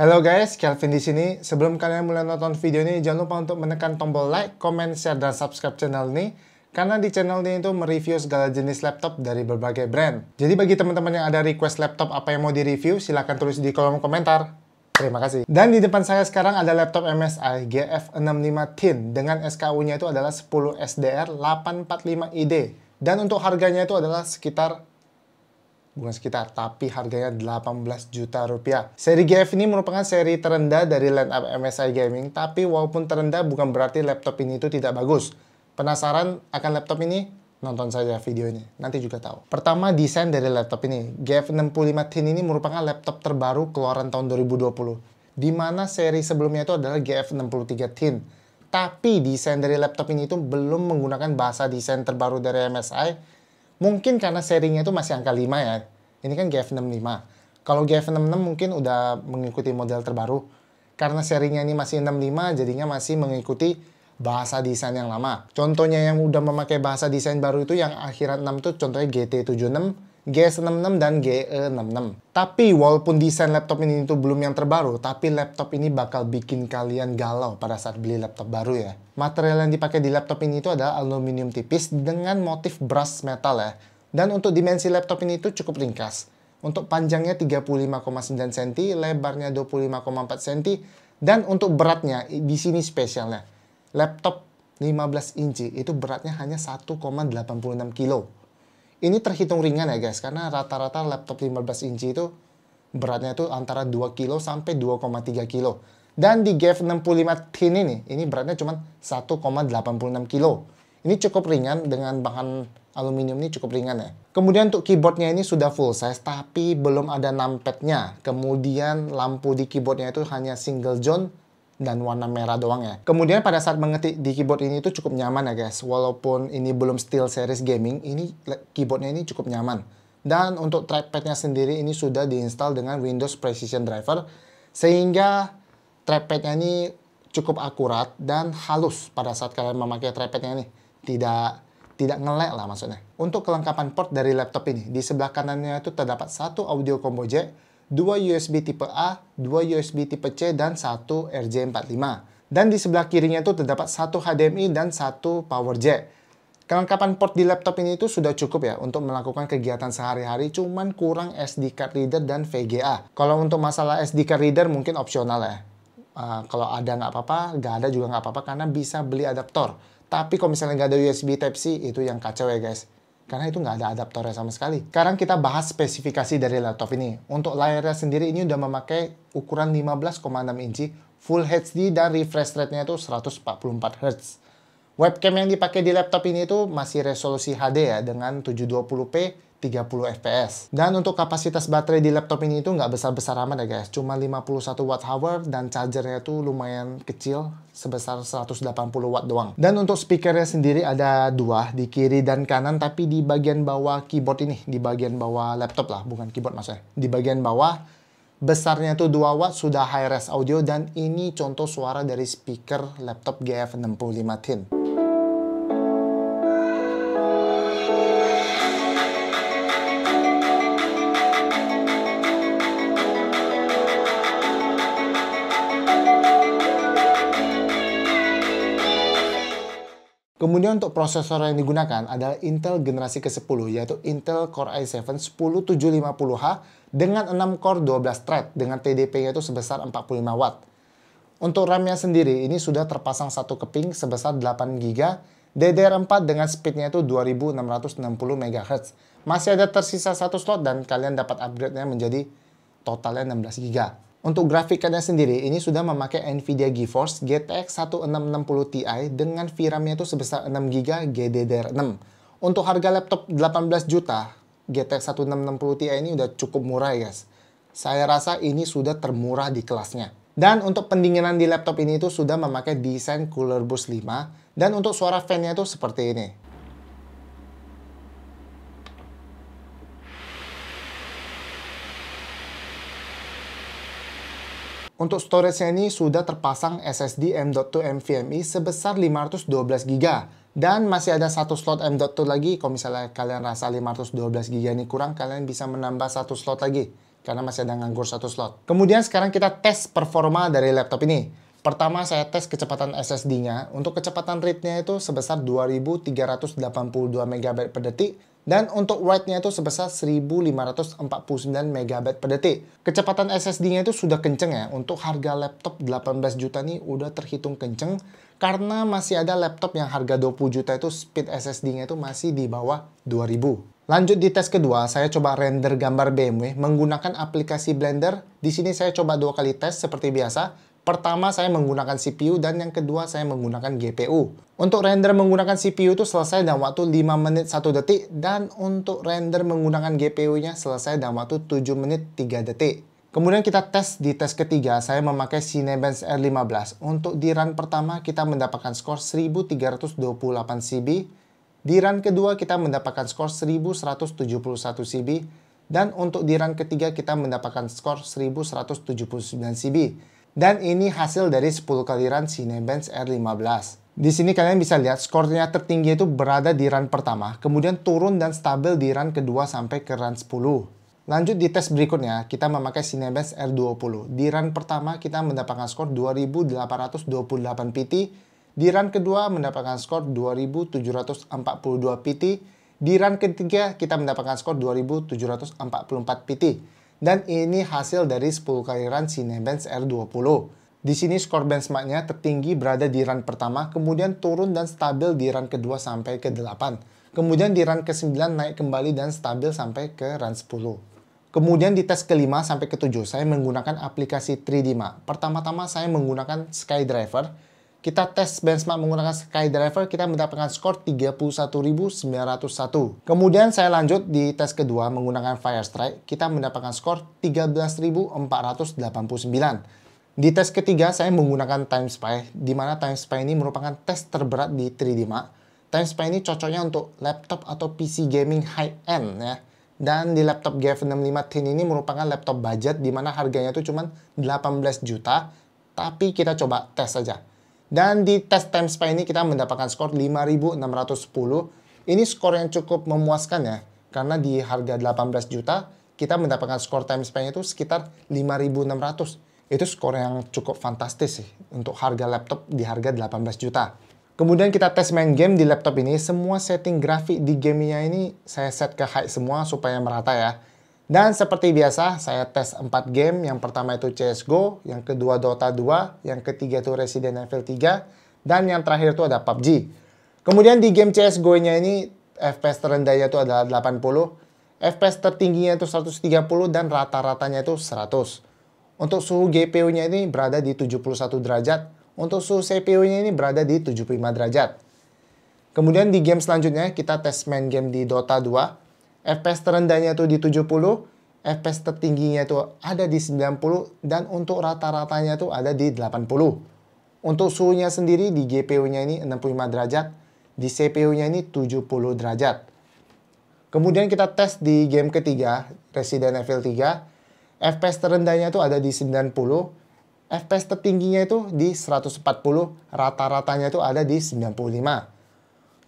Halo guys, Kelvin di sini. Sebelum kalian mulai nonton video ini, jangan lupa untuk menekan tombol like, comment, share, dan subscribe channel ini. Karena di channel ini itu mereview segala jenis laptop dari berbagai brand. Jadi bagi teman-teman yang ada request laptop apa yang mau direview, silahkan tulis di kolom komentar. Terima kasih. Dan di depan saya sekarang ada laptop MSI GF65 Thin dengan SKU-nya itu adalah 10 SDR 845ID. Dan untuk harganya itu adalah tapi harganya 18 juta rupiah. Seri GF ini merupakan seri terendah dari lineup MSI Gaming, tapi walaupun terendah bukan berarti laptop ini itu tidak bagus. Penasaran akan laptop ini? Nonton saja video ini, nanti juga tahu. Pertama, desain dari laptop ini. GF65 Thin ini merupakan laptop terbaru keluaran tahun 2020, di mana seri sebelumnya itu adalah GF63 Thin. Tapi desain dari laptop ini itu belum menggunakan bahasa desain terbaru dari MSI. Mungkin karena serinya itu masih angka 5 ya. Ini kan GF65. Kalau GF66 mungkin udah mengikuti model terbaru. Karena serinya ini masih 65, jadinya masih mengikuti bahasa desain yang lama. Contohnya yang udah memakai bahasa desain baru itu yang akhiran 6 tuh contohnya GT76, GS66, dan GE66. Tapi walaupun desain laptop ini itu belum yang terbaru, tapi laptop ini bakal bikin kalian galau pada saat beli laptop baru ya. Material yang dipakai di laptop ini itu adalah aluminium tipis dengan motif brush metal ya. Dan untuk dimensi laptop ini itu cukup ringkas. Untuk panjangnya 35,9 cm, lebarnya 25,4 cm, dan untuk beratnya di sini spesialnya. Laptop 15 inci itu beratnya hanya 1,86 kilo. Ini terhitung ringan ya guys, karena rata-rata laptop 15 inci itu beratnya itu antara 2 kilo sampai 2,3 kilo. Dan di GF65 Thin ini beratnya cuma 1,86 kilo. Ini cukup ringan, dengan bahan aluminium ini cukup ringan ya. Kemudian untuk keyboardnya ini sudah full size, tapi belum ada numpadnya. Kemudian lampu di keyboardnya itu hanya single zone dan warna merah doang ya. Kemudian pada saat mengetik di keyboard ini tuh cukup nyaman ya guys. Walaupun ini belum SteelSeries Gaming, ini keyboardnya ini cukup nyaman. Dan untuk trackpadnya sendiri ini sudah diinstal dengan Windows Precision Driver, sehingga trackpadnya ini cukup akurat dan halus pada saat kalian memakai trackpadnya ini. Tidak ngelek lah maksudnya. Untuk kelengkapan port dari laptop ini, di sebelah kanannya itu terdapat satu audio combo jack, 2 USB tipe A, 2 USB tipe C, dan 1 RJ45. Dan di sebelah kirinya itu terdapat satu HDMI dan satu power jack. Kelengkapan port di laptop ini itu sudah cukup ya untuk melakukan kegiatan sehari-hari, cuman kurang SD card reader dan VGA. Kalau untuk masalah SD card reader mungkin opsional ya. Kalau ada nggak apa-apa, nggak ada juga nggak apa-apa karena bisa beli adaptor. Tapi kalau misalnya nggak ada USB Type-C, itu yang kacau ya guys. Karena itu nggak ada adaptornya sama sekali. Sekarang kita bahas spesifikasi dari laptop ini. Untuk layarnya sendiri ini udah memakai ukuran 15,6 inci, Full HD, dan refresh rate-nya itu 144 Hz. Webcam yang dipakai di laptop ini itu masih resolusi HD ya, dengan 720p 30 fps. Dan untuk kapasitas baterai di laptop ini itu nggak besar-besar amat ya guys. Cuma 51 Wh dan chargernya itu lumayan kecil, sebesar 180 Watt doang. Dan untuk speakernya sendiri ada dua, di kiri dan kanan, tapi di bagian bawah keyboard ini, di bagian bawah laptop lah, bukan keyboard maksudnya. Di bagian bawah, besarnya itu 2 watt, sudah high res audio, dan ini contoh suara dari speaker laptop GF65 Thin. Kemudian untuk prosesor yang digunakan adalah Intel generasi ke-10, yaitu Intel Core i7 10750H dengan 6 core 12 thread dengan TDP-nya itu sebesar 45 Watt. Untuk RAM-nya sendiri ini sudah terpasang satu keping sebesar 8 GB, DDR4 dengan speed-nya itu 2660 MHz. Masih ada tersisa satu slot dan kalian dapat upgrade-nya menjadi totalnya 16 GB. Untuk grafik card-nya sendiri, ini sudah memakai Nvidia GeForce GTX 1660 Ti dengan VRAM-nya itu sebesar 6 GB GDDR6. Untuk harga laptop 18 juta, GTX 1660 Ti ini udah cukup murah ya guys. Saya rasa ini sudah termurah di kelasnya. Dan untuk pendinginan di laptop ini itu sudah memakai desain Cooler Boost 5. Dan untuk suara fan-nya itu seperti ini. Untuk storage-nya ini sudah terpasang SSD M.2 NVMe sebesar 512 GB. Dan masih ada satu slot M.2 lagi. Kalau misalnya kalian rasa 512 GB ini kurang, kalian bisa menambah satu slot lagi. karena masih ada nganggur satu slot. Kemudian sekarang kita tes performa dari laptop ini. Pertama saya tes kecepatan SSD-nya. Untuk kecepatan read-nya itu sebesar 2382 MB per detik. Dan untuk write-nya itu sebesar 1549 MB per detik. Kecepatan SSD-nya itu sudah kenceng ya. Untuk harga laptop 18 juta nih udah terhitung kenceng. Karena masih ada laptop yang harga 20 juta itu speed SSD-nya itu masih di bawah 2000. Lanjut di tes kedua, saya coba render gambar BMW menggunakan aplikasi Blender. Di sini saya coba 2 kali tes seperti biasa. Pertama saya menggunakan CPU dan yang kedua saya menggunakan GPU. Untuk render menggunakan CPU itu selesai dalam waktu 5 menit 1 detik dan untuk render menggunakan GPU-nya selesai dalam waktu 7 menit 3 detik. Kemudian kita tes di tes ketiga, saya memakai Cinebench R15. Untuk di run pertama kita mendapatkan skor 1328 CB. Di run kedua kita mendapatkan skor 1171 CB. Dan untuk di run ketiga kita mendapatkan skor 1179 CB. Dan ini hasil dari 10 kali run Cinebench R15. Di sini kalian bisa lihat skornya tertinggi itu berada di run pertama, kemudian turun dan stabil di run kedua sampai ke run 10. Lanjut di tes berikutnya, kita memakai Cinebench R20. Di run pertama kita mendapatkan skor 2828 PT. Di run kedua mendapatkan skor 2742 PT. Di run ketiga kita mendapatkan skor 2744 PT. Dan ini hasil dari 10 kali run Cinebench R20. Di sini skor benchmarknya tertinggi berada di run pertama, kemudian turun dan stabil di run kedua sampai ke 8. Kemudian di run ke-9 naik kembali dan stabil sampai ke run 10. Kemudian di tes ke-5 sampai ke-7 saya menggunakan aplikasi 3D Mark. Pertama-tama saya menggunakan SkyDriver. Kita tes benchmark menggunakan SkyDriver, kita mendapatkan skor 31.901. Kemudian saya lanjut di tes kedua menggunakan Firestrike, kita mendapatkan skor 13.489. Di tes ketiga saya menggunakan TimeSpy, di mana TimeSpy ini merupakan tes terberat di 3D Mark. TimeSpy ini cocoknya untuk laptop atau PC gaming high-end ya. Dan di laptop G65 Thin ini merupakan laptop budget, di mana harganya itu cuma 18 juta, tapi kita coba tes saja. Dan di tes TimeSpy ini kita mendapatkan skor 5.610. Ini skor yang cukup memuaskan ya. Karena di harga 18 juta, kita mendapatkan skor TimeSpy itu sekitar 5.600. Itu skor yang cukup fantastis sih untuk harga laptop di harga 18 juta. Kemudian kita tes main game di laptop ini. Semua setting grafik di gamenya ini saya set ke high semua supaya merata ya. Dan seperti biasa, saya tes 4 game. Yang pertama itu CSGO, yang kedua Dota 2, yang ketiga itu Resident Evil 3, dan yang terakhir itu ada PUBG. Kemudian di game CSGO-nya ini, FPS terendahnya itu adalah 80, FPS tertingginya itu 130, dan rata-ratanya itu 100. Untuk suhu GPU-nya ini berada di 71 derajat, untuk suhu CPU-nya ini berada di 75 derajat. Kemudian di game selanjutnya, kita tes main game di Dota 2, FPS terendahnya itu di 70, FPS tertingginya itu ada di 90, dan untuk rata-ratanya itu ada di 80. Untuk suhunya sendiri di GPU-nya ini 65 derajat, di CPU-nya ini 70 derajat. Kemudian kita tes di game ketiga, Resident Evil 3, FPS terendahnya itu ada di 90, FPS tertingginya itu di 140, rata-ratanya itu ada di 95.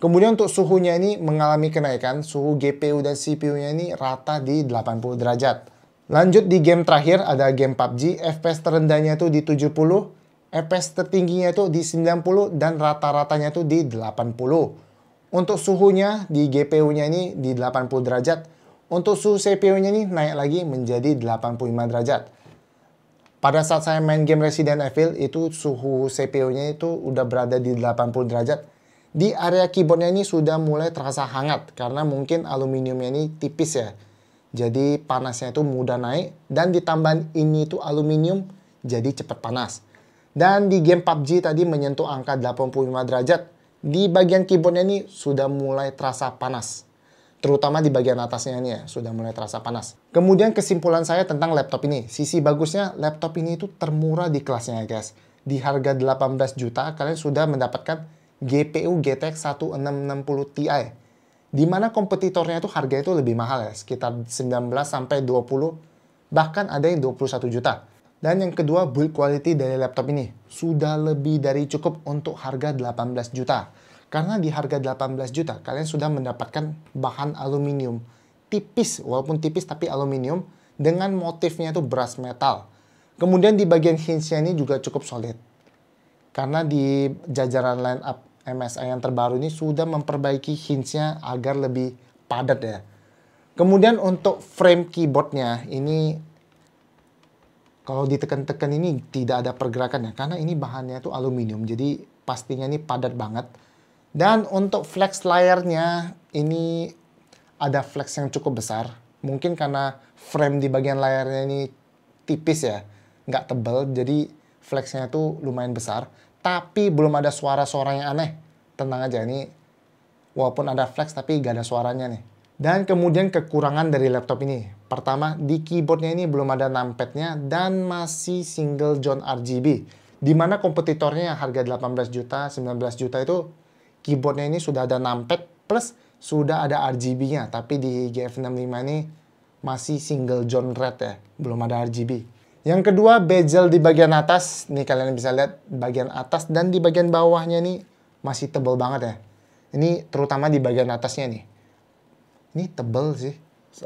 Kemudian untuk suhunya ini mengalami kenaikan, suhu GPU dan CPU-nya ini rata di 80 derajat. Lanjut di game terakhir ada game PUBG, FPS terendahnya itu di 70, FPS tertingginya itu di 90 dan rata-ratanya itu di 80. Untuk suhunya di GPU-nya ini di 80 derajat, untuk suhu CPU-nya ini naik lagi menjadi 85 derajat. Pada saat saya main game Resident Evil itu suhu CPU-nya itu udah berada di 80 derajat. Di area keyboardnya ini sudah mulai terasa hangat karena mungkin aluminiumnya ini tipis ya. Jadi panasnya itu mudah naik dan ditambah ini itu aluminium jadi cepat panas. Dan di game PUBG tadi menyentuh angka 85 derajat. Di bagian keyboardnya ini sudah mulai terasa panas. Terutama di bagian atasnya ini ya, sudah mulai terasa panas. Kemudian kesimpulan saya tentang laptop ini. Sisi bagusnya laptop ini itu termurah di kelasnya ya guys. Di harga 18 juta kalian sudah mendapatkan GPU GTX 1660 Ti, di mana kompetitornya itu harga itu lebih mahal ya, sekitar 19 sampai 20, bahkan ada yang 21 juta. Dan yang kedua, build quality dari laptop ini sudah lebih dari cukup untuk harga 18 juta. Karena di harga 18 juta, kalian sudah mendapatkan bahan aluminium tipis, walaupun tipis tapi aluminium, dengan motifnya itu brush metal. Kemudian di bagian hinge-nya ini juga cukup solid. Karena di jajaran line up MSI yang terbaru ini sudah memperbaiki hinge-nya agar lebih padat ya. Kemudian untuk frame keyboardnya ini kalau ditekan-tekan ini tidak ada pergerakan ya. Karena ini bahannya itu aluminium, jadi pastinya ini padat banget. Dan untuk flex layarnya ini ada flex yang cukup besar. Mungkin karena frame di bagian layarnya ini tipis ya, nggak tebal, jadi flexnya itu lumayan besar. Tapi belum ada suara-suara yang aneh. Tenang aja, ini walaupun ada flex tapi nggak ada suaranya nih. Dan kemudian kekurangan dari laptop ini. Pertama, di keyboardnya ini belum ada numpadnya dan masih single zone RGB. Dimana kompetitornya yang harga 18 juta, 19 juta itu keyboardnya ini sudah ada numpad plus sudah ada RGB-nya. Tapi di GF65 ini masih single zone red ya, belum ada RGB. Yang kedua, bezel di bagian atas. Nih kalian bisa lihat bagian atas dan di bagian bawahnya ini masih tebal banget ya. Ini terutama di bagian atasnya nih. Ini tebal sih.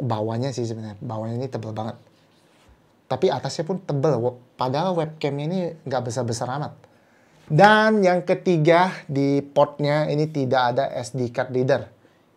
Bawahnya sih sebenarnya. Bawahnya ini tebal banget. Tapi atasnya pun tebal. Padahal webcamnya ini nggak besar-besar amat. Dan yang ketiga, di portnya ini tidak ada SD card reader.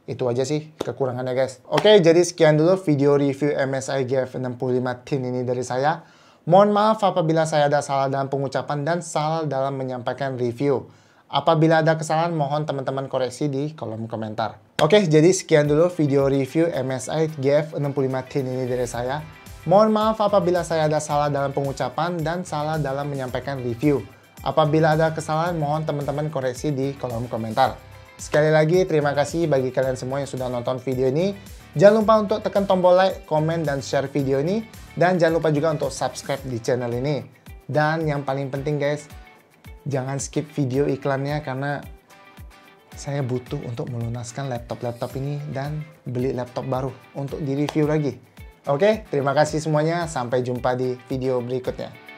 Itu aja sih kekurangannya guys. Oke, jadi sekian dulu video review MSI GF65 Thin ini dari saya. Mohon maaf apabila saya ada salah dalam pengucapan dan salah dalam menyampaikan review. Apabila ada kesalahan, mohon teman-teman koreksi di kolom komentar. Oke, jadi sekian dulu video review MSI GF65 Thin ini dari saya. Mohon maaf apabila saya ada salah dalam pengucapan dan salah dalam menyampaikan review. Apabila ada kesalahan, mohon teman-teman koreksi di kolom komentar. Sekali lagi, terima kasih bagi kalian semua yang sudah nonton video ini. Jangan lupa untuk tekan tombol like, komen, dan share video ini. Dan jangan lupa juga untuk subscribe di channel ini. Dan yang paling penting guys, jangan skip video iklannya karena saya butuh untuk melunaskan laptop-laptop ini dan beli laptop baru untuk di-review lagi. Oke, terima kasih semuanya. Sampai jumpa di video berikutnya.